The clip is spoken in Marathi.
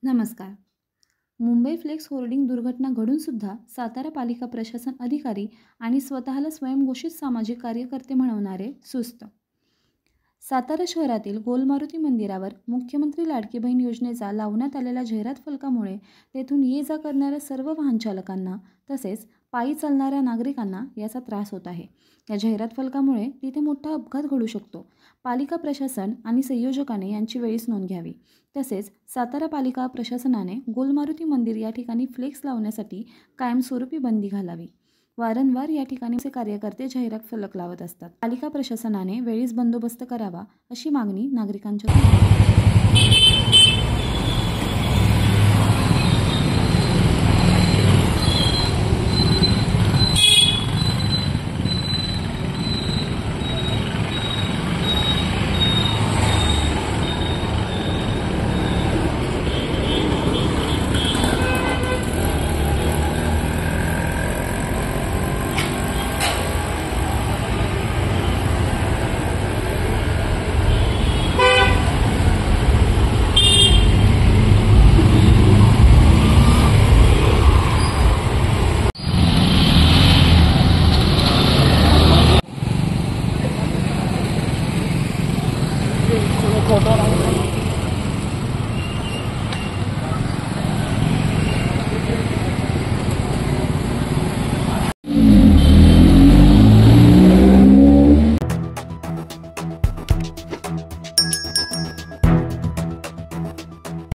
नमस्कार. मुंबई फ्लेक्स होर्डिंग दुर्घटना घडून सुद्धा सातारा पालिका प्रशासन अधिकारी आणि स्वतःला स्वयंघोषित सामाजिक कार्यकर्ते म्हणवणारे सुस्त. सातारा शहरातील गोलमारुती मंदिरावर मुख्यमंत्री लाडकी बहीण योजनेचा लावण्यात आलेल्या जाहिरात फलकामुळे तेथून ये जा करणाऱ्या सर्व वाहनचालकांना तसेच पायी चालणाऱ्या नागरिकांना याचा त्रास होत आहे. या जाहिरात फलकामुळे तिथे मोठा अपघात घडू शकतो. पालिका प्रशासन आणि संयोजकाने यांची वेळीच नोंद घ्यावी. तसेच सातारा पालिका प्रशासनाने गोलमारुती मंदिर या ठिकाणी फ्लेक्स लावण्यासाठी कायमस्वरूपी बंदी घालावी. वारंवार या ठिकाणी कार्यकर्ते जाहिरात फलक लावत असतात. पालिका प्रशासनाने वेळीच बंदोबस्त करावा अशी मागणी नागरिकांच्या फोटो